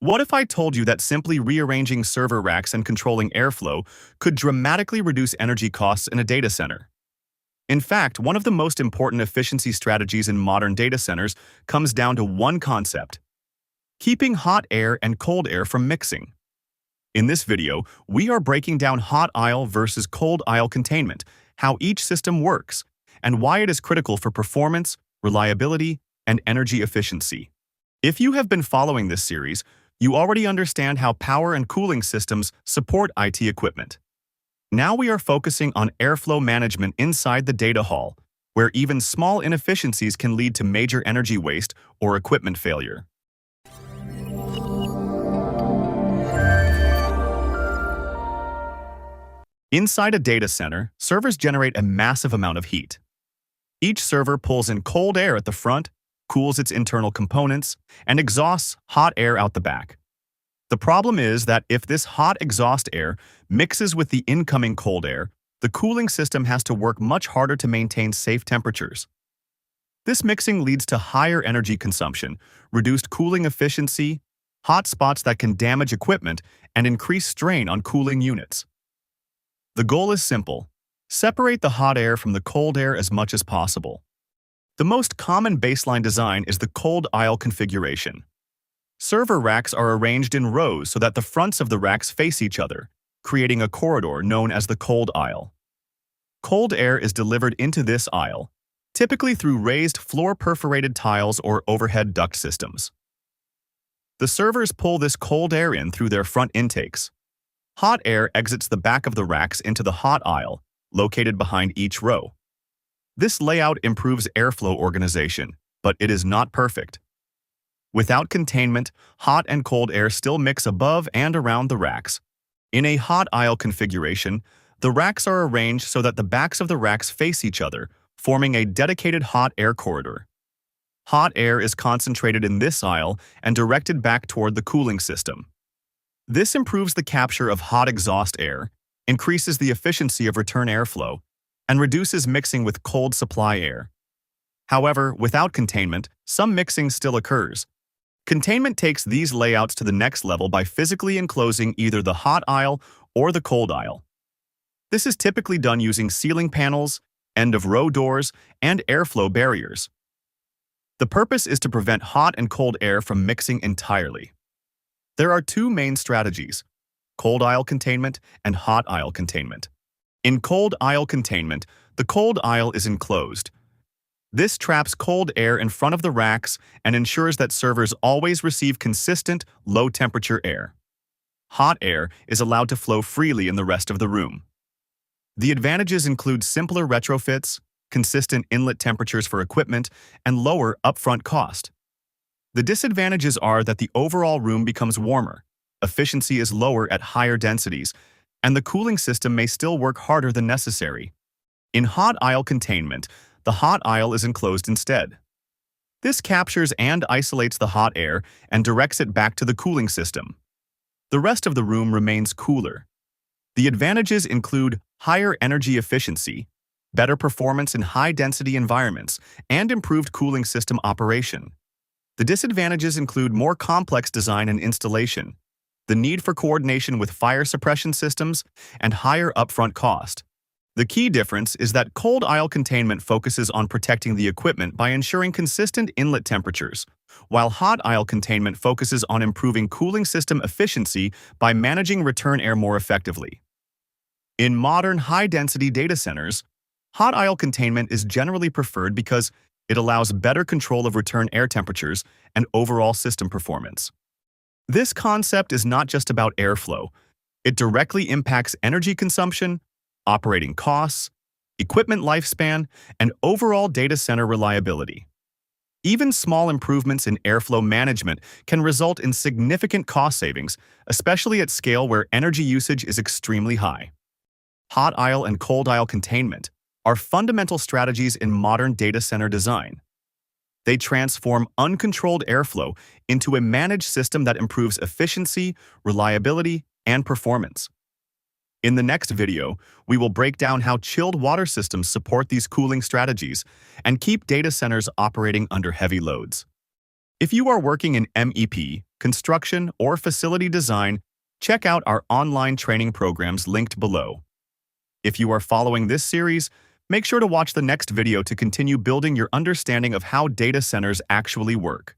What if I told you that simply rearranging server racks and controlling airflow could dramatically reduce energy costs in a data center? In fact, one of the most important efficiency strategies in modern data centers comes down to one concept: keeping hot air and cold air from mixing. In this video, we are breaking down hot aisle versus cold aisle containment, how each system works, and why it is critical for performance, reliability, and energy efficiency. If you have been following this series, you already understand how power and cooling systems support IT equipment. Now we are focusing on airflow management inside the data hall, where even small inefficiencies can lead to major energy waste or equipment failure. Inside a data center, servers generate a massive amount of heat. Each server pulls in cold air at the front, cools its internal components, and exhausts hot air out the back. The problem is that if this hot exhaust air mixes with the incoming cold air, the cooling system has to work much harder to maintain safe temperatures. This mixing leads to higher energy consumption, reduced cooling efficiency, hot spots that can damage equipment, and increase strain on cooling units. The goal is simple: separate the hot air from the cold air as much as possible. The most common baseline design is the cold aisle configuration. Server racks are arranged in rows so that the fronts of the racks face each other, creating a corridor known as the cold aisle. Cold air is delivered into this aisle, typically through raised floor-perforated tiles or overhead duct systems. The servers pull this cold air in through their front intakes. Hot air exits the back of the racks into the hot aisle, located behind each row. This layout improves airflow organization, but it is not perfect. Without containment, hot and cold air still mix above and around the racks. In a hot aisle configuration, the racks are arranged so that the backs of the racks face each other, forming a dedicated hot air corridor. Hot air is concentrated in this aisle and directed back toward the cooling system. This improves the capture of hot exhaust air, increases the efficiency of return airflow, and reduces mixing with cold supply air. However, without containment, some mixing still occurs. Containment takes these layouts to the next level by physically enclosing either the hot aisle or the cold aisle. This is typically done using ceiling panels, end-of-row doors, and airflow barriers. The purpose is to prevent hot and cold air from mixing entirely. There are two main strategies: cold aisle containment and hot aisle containment. In cold aisle containment, the cold aisle is enclosed. This traps cold air in front of the racks and ensures that servers always receive consistent, low-temperature air. Hot air is allowed to flow freely in the rest of the room. The advantages include simpler retrofits, consistent inlet temperatures for equipment, and lower upfront cost. The disadvantages are that the overall room becomes warmer, efficiency is lower at higher densities, and the cooling system may still work harder than necessary. In hot aisle containment, the hot aisle is enclosed instead. This captures and isolates the hot air and directs it back to the cooling system. The rest of the room remains cooler. The advantages include higher energy efficiency, better performance in high-density environments, and improved cooling system operation. The disadvantages include more complex design and installation, the need for coordination with fire suppression systems, and higher upfront cost. The key difference is that cold aisle containment focuses on protecting the equipment by ensuring consistent inlet temperatures, while hot aisle containment focuses on improving cooling system efficiency by managing return air more effectively. In modern high-density data centers, hot aisle containment is generally preferred because it allows better control of return air temperatures and overall system performance. This concept is not just about airflow. It directly impacts energy consumption, operating costs, equipment lifespan, and overall data center reliability. Even small improvements in airflow management can result in significant cost savings, especially at scale where energy usage is extremely high. Hot aisle and cold aisle containment are fundamental strategies in modern data center design. They transform uncontrolled airflow into a managed system that improves efficiency, reliability, and performance. In the next video, we will break down how chilled water systems support these cooling strategies and keep data centers operating under heavy loads. If you are working in MEP, construction, or facility design, check out our online training programs linked below. If you are following this series, make sure to watch the next video to continue building your understanding of how data centers actually work.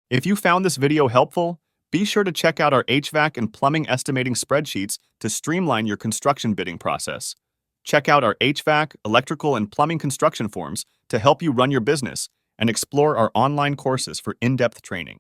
If you found this video helpful, be sure to check out our HVAC and plumbing estimating spreadsheets to streamline your construction bidding process. Check out our HVAC, electrical, and plumbing construction forms to help you run your business, and explore our online courses for in-depth training.